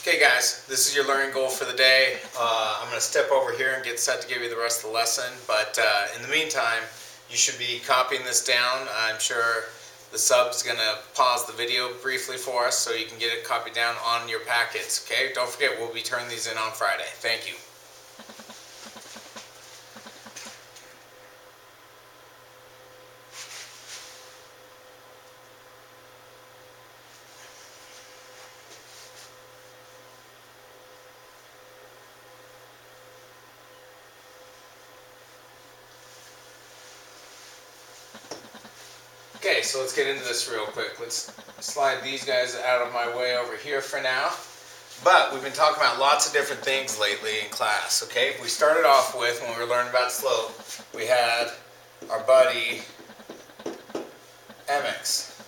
Okay guys, this is your learning goal for the day. I'm going to step over here and get set to give you the rest of the lesson, but in the meantime, you should be copying this down. I'm sure the sub's going to pause the video briefly for us so you can get it copied down on your packets. Okay, don't forget we'll be turning these in on Friday. Thank you. Okay, so let's get into this real quick. Let's slide these guys out of my way over here for now. But we've been talking about lots of different things lately in class, okay? We started off with, when we were learning about slope, we had our buddy Emmix.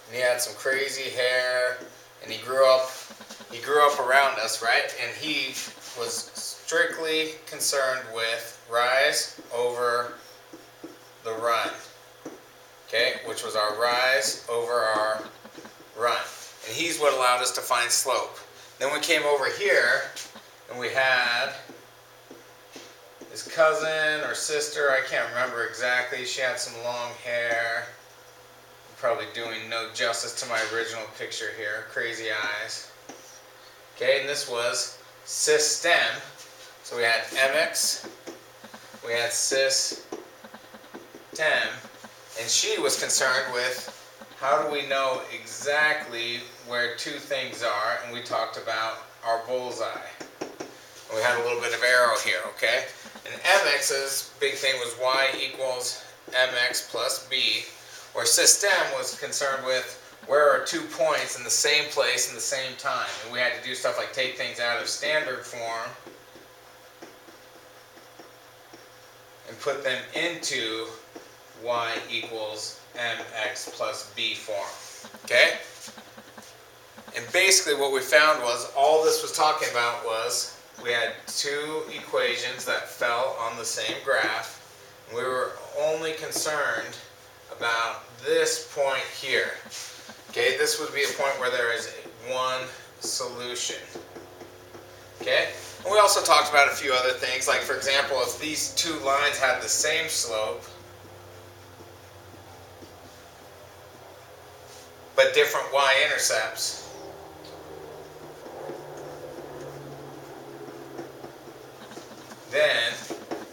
And he had some crazy hair, and he grew up around us, right? And he was strictly concerned with rise over the run. Okay, which was our rise over our run. And he's what allowed us to find slope. Then we came over here and we had his cousin or sister, I can't remember exactly. She had some long hair. I'm probably doing no justice to my original picture here. Crazy eyes. Okay, and this was system. So we had MX, we had system. And she was concerned with how do we know exactly where two things are, and we talked about our bullseye. And we had a little bit of arrow here, okay? And MX's big thing was y equals mx plus b, where system was concerned with where are 2 points in the same place in the same time. And we had to do stuff like take things out of standard form and put them into y equals mx plus b form. Okay? And basically what we found was all this was talking about was we had two equations that fell on the same graph. And we were only concerned about this point here. Okay? This would be a point where there is one solution. Okay? And we also talked about a few other things, like for example, if these two lines had the same slope but different y-intercepts, then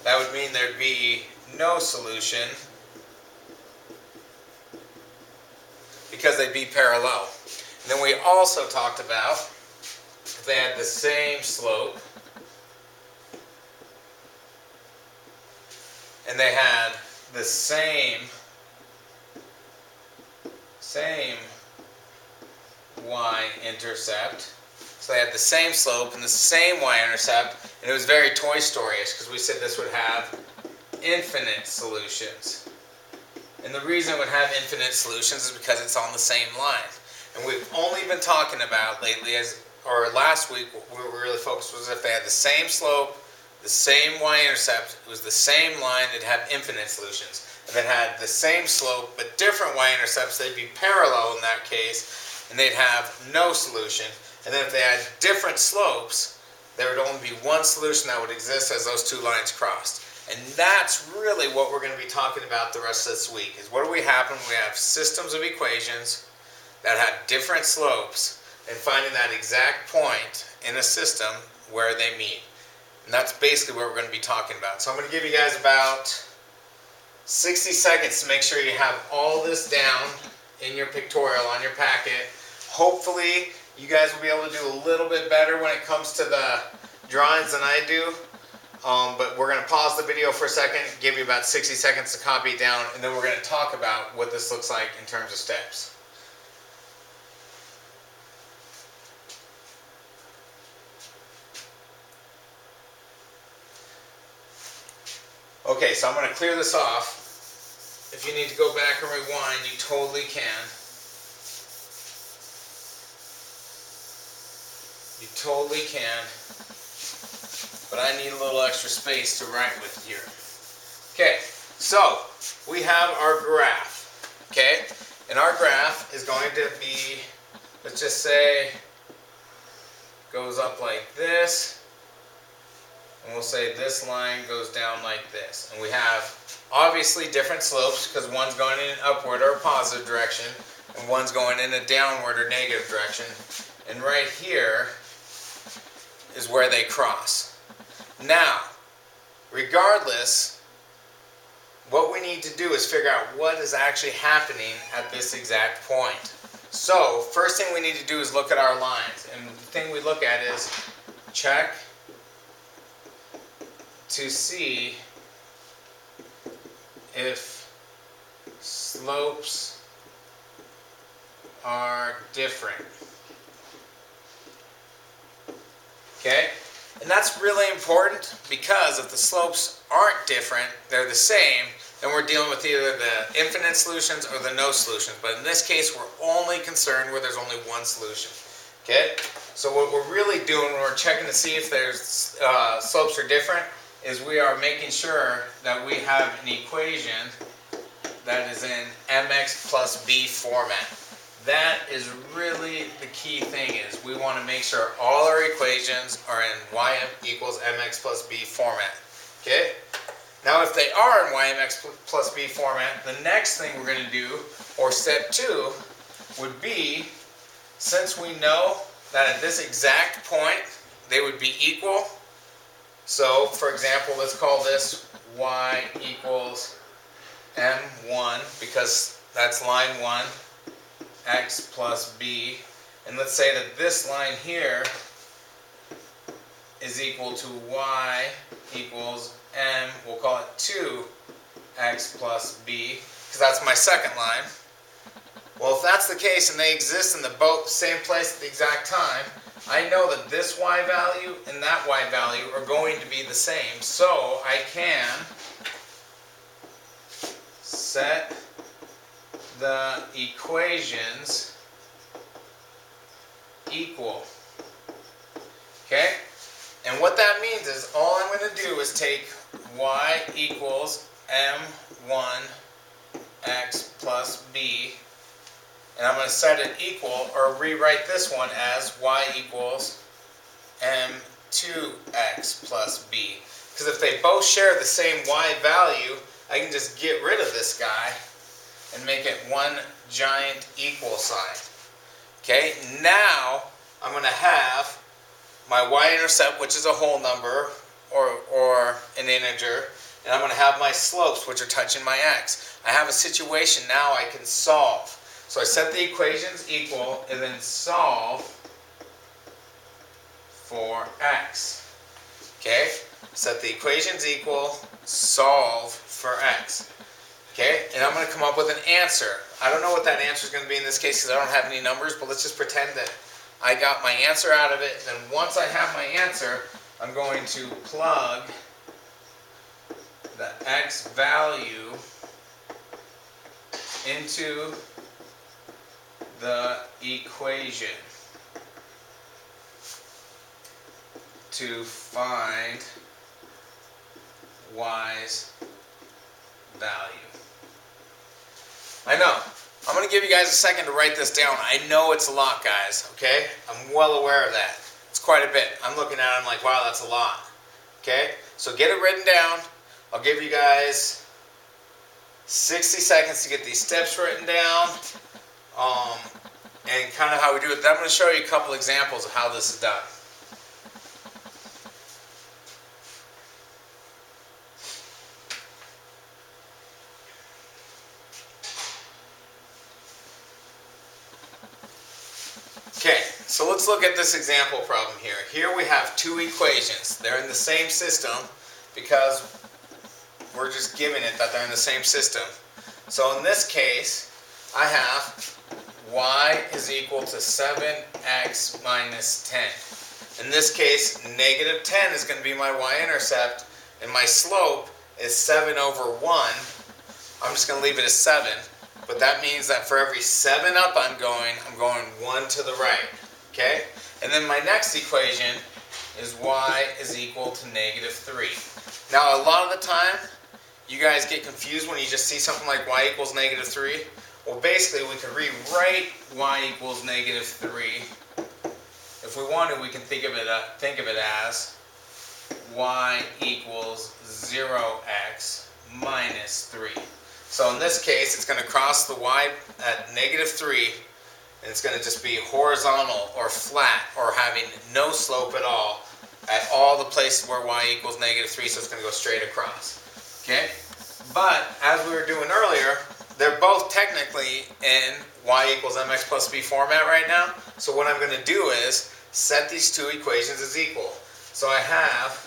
that would mean there'd be no solution because they'd be parallel. And then we also talked about if they had the same slope and they had the same y-intercept. So they had the same slope and the same y-intercept, and it was very Toy Story-ish because we said this would have infinite solutions. And the reason it would have infinite solutions is because it's on the same line. And we've only been talking about lately, or last week, what we were really focused was if they had the same slope, the same y-intercept, it was the same line, it'd have infinite solutions. If it had the same slope but different y-intercepts, they'd be parallel in that case, and they'd have no solution. And then if they had different slopes, there would only be one solution that would exist as those two lines crossed. And that's really what we're going to be talking about the rest of this week, is what do we have when we have systems of equations that have different slopes and finding that exact point in a system where they meet. And that's basically what we're going to be talking about. So I'm going to give you guys about 60 seconds to make sure you have all this down in your pictorial on your packet. Hopefully you guys will be able to do a little bit better when it comes to the drawings than I do. But we're going to pause the video for a second, give you about 60 seconds to copy it down, and then we're going to talk about what this looks like in terms of steps. Okay, so I'm going to clear this off. If you need to go back and rewind, you totally can. You totally can. But I need a little extra space to write with here. Okay, so we have our graph. Okay, and our graph is going to be, let's just say, goes up like this, and we'll say this line goes down like this. And we have obviously different slopes because one's going in an upward or a positive direction, and one's going in a downward or negative direction. And right here is where they cross. Now, regardless, what we need to do is figure out what is actually happening at this exact point. So, first thing we need to do is look at our lines. And the thing we look at is check to see if slopes are different. Okay? And that's really important because if the slopes aren't different, they're the same, then we're dealing with either the infinite solutions or the no solutions. But in this case, we're only concerned where there's only one solution. Okay? So what we're really doing when we're checking to see if there's slopes are different is we are making sure that we have an equation that is in mx plus b format. That is really the key thing, is we want to make sure all our equations are in y equals mx plus b format. Okay? Now if they are in ymx plus b format, the next thing we're going to do, or step 2, would be, since we know that at this exact point they would be equal, so for example, let's call this y equals m1 because that's line 1, x plus b, and let's say that this line here is equal to y equals m, we'll call it 2x plus b, because that's my second line. Well, if that's the case and they exist in the same place at the exact time, I know that this y value and that y value are going to be the same, so I can set the equations equal. Okay? And what that means is all I'm going to do is take y equals m1 x plus b, and I'm going to set it equal, or rewrite this one as y equals m2x plus b. Because if they both share the same y value, I can just get rid of this guy and make it one giant equal sign. Okay, now I'm going to have my y-intercept, which is a whole number or an integer, and I'm going to have my slopes, which are touching my x. I have a situation now I can solve. So I set the equations equal and then solve for x. Okay, set the equations equal, solve for x. Okay, and I'm going to come up with an answer. I don't know what that answer is going to be in this case because I don't have any numbers, but let's just pretend that I got my answer out of it. And once I have my answer, I'm going to plug the x value into the equation to find y's value. I know. I'm going to give you guys a second to write this down. I know it's a lot, guys, okay? I'm well aware of that. It's quite a bit. I'm looking at it, I'm like, wow, that's a lot. Okay? So get it written down. I'll give you guys 60 seconds to get these steps written down. And kind of how we do it. Then I'm going to show you a couple examples of how this is done. Okay, so let's look at this example problem here. Here we have two equations. They're in the same system because we're just giving it that they're in the same system. So in this case, I have y is equal to 7x minus 10. In this case, negative 10 is going to be my y-intercept, and my slope is 7 over 1. I'm just going to leave it as 7. But that means that for every 7 up I'm going 1 to the right. Okay? And then my next equation is y is equal to negative 3. Now, a lot of the time, you guys get confused when you just see something like y equals negative 3. Well, basically, we could rewrite y equals negative 3 if if we want to, we can think of it as y equals 0x minus 3. So in this case, it's going to cross the y at -3, and it's going to just be horizontal or flat or having no slope at all the places where y equals -3, so it's going to go straight across. Okay? But, as we were doing earlier, they're both technically in y equals mx plus b format right now. So what I'm going to do is set these two equations as equal. So I have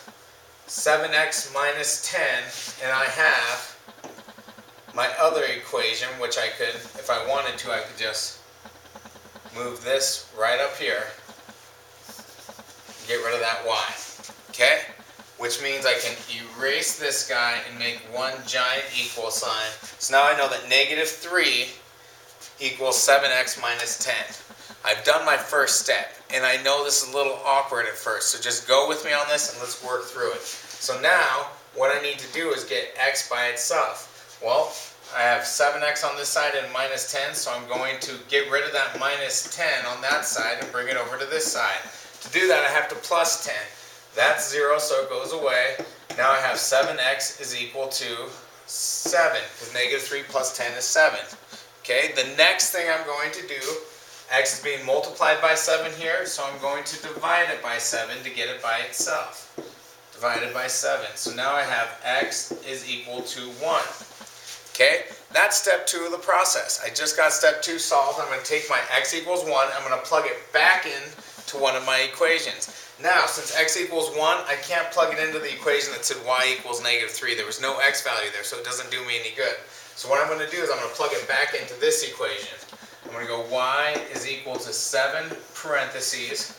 7x minus 10, and I have my other equation, which I could, if I wanted to, I could just move this right up here, get rid of that y. Okay? Which means I can erase this guy and make one giant equal sign. So now I know that -3 equals 7x minus 10. I've done my first step, and I know this is a little awkward at first, so just go with me on this and let's work through it. So now, what I need to do is get x by itself. Well, I have 7x on this side and minus 10, so I'm going to get rid of that minus 10 on that side and bring it over to this side. To do that, I have to plus 10. That's 0, so it goes away. Now I have 7x is equal to 7, because -3 plus 10 is 7. Okay, the next thing I'm going to do, x is being multiplied by 7 here, so I'm going to divide it by 7 to get it by itself. Divided by 7. So now I have x is equal to 1. Okay, that's step 2 of the process. I just got step 2 solved. I'm going to take my x equals 1, I'm going to plug it back in to one of my equations. Now, since x equals 1, I can't plug it into the equation that said y equals -3. There was no x value there, so it doesn't do me any good. So what I'm going to do is I'm going to plug it back into this equation. I'm going to go y is equal to 7 parentheses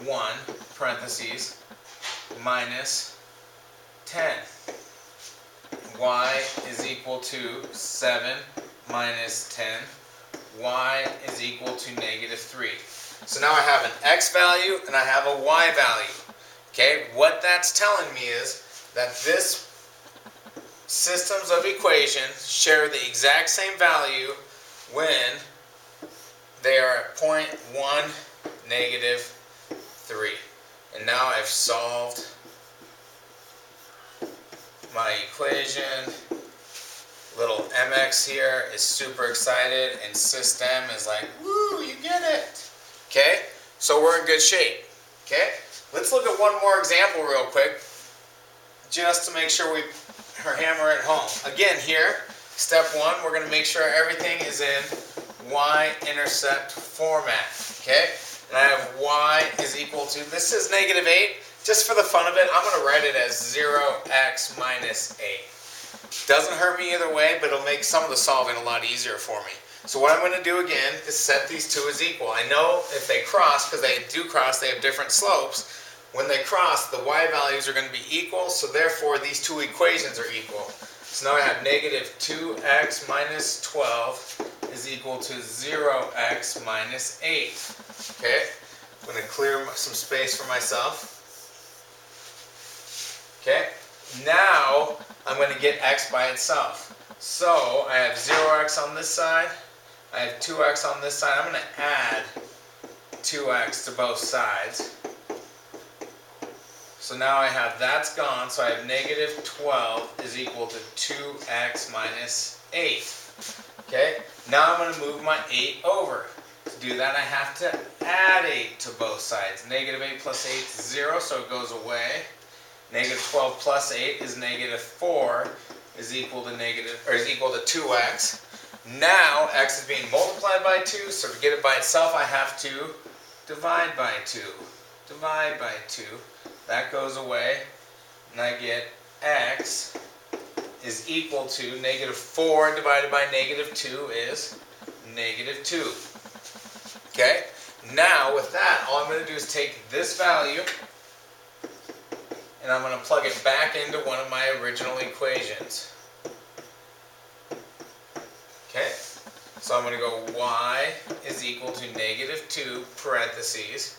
1 parentheses minus 10. Y is equal to 7 minus 10. Y is equal to -3. So now I have an x value and I have a y value. Okay, what that's telling me is that this systems of equations share the exact same value when they are at point 1, -3. And now I've solved my equation. Little mx here is super excited, and system is like, woo, you get it. Okay, so we're in good shape. Okay, let's look at one more example real quick, just to make sure we hammer it home. Again here, step 1, we're going to make sure everything is in y-intercept format. Okay, and I have y is equal to, this is -8. Just for the fun of it, I'm going to write it as 0x minus 8. Doesn't hurt me either way, but it'll make some of the solving a lot easier for me. So what I'm going to do again is set these two as equal. I know if they cross, because they do cross, they have different slopes. When they cross, the y values are going to be equal, so therefore these two equations are equal. So now I have -2x minus 12 is equal to 0x minus 8. Okay, I'm going to clear some space for myself. Okay, now I'm going to get x by itself. So I have 0x on this side, I have 2x on this side. I'm going to add 2x to both sides. So now I have that's gone, so I have -12 is equal to 2x minus 8. Okay, now I'm going to move my 8 over. To do that, I have to add 8 to both sides. -8 plus 8 is 0, so it goes away. -12 plus 8 is -4 is equal to 2x. Now x is being multiplied by 2, so to get it by itself I have to divide by 2. Divide by 2. That goes away, and I get x is equal to -4 divided by -2 is -2. Okay? Now with that, all I'm going to do is take this value and I'm going to plug it back into one of my original equations. Okay, so I'm going to go y is equal to -2 parentheses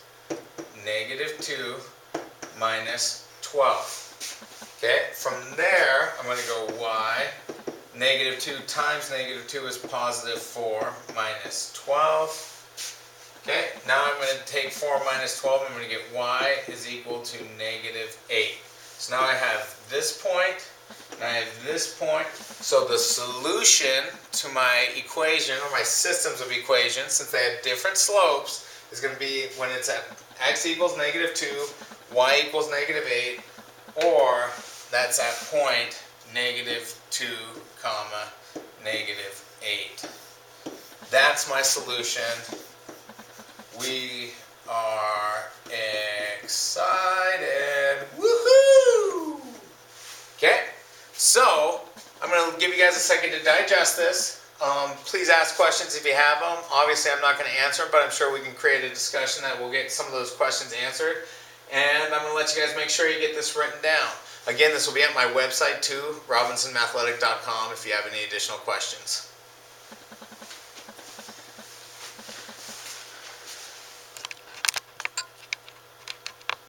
-2 minus 12. Okay, from there I'm going to go y -2 times -2 is +4 minus 12. Okay, now I'm going to take 4 minus 12, I'm going to get y is equal to negative 8. So now I have this point, and I have this point. So the solution to my equation, or my systems of equations, since they have different slopes, is going to be when it's at x equals negative 2, y equals negative 8, or that's at point negative 2, comma, negative 8. That's my solution. We are excited. Woohoo! Okay, so I'm going to give you guys a second to digest this. Please ask questions if you have them. Obviously, I'm not going to answer them, but I'm sure we can create a discussion that will get some of those questions answered. And I'm going to let you guys make sure you get this written down. Again, this will be at my website too, robinsonmathletic.com, if you have any additional questions.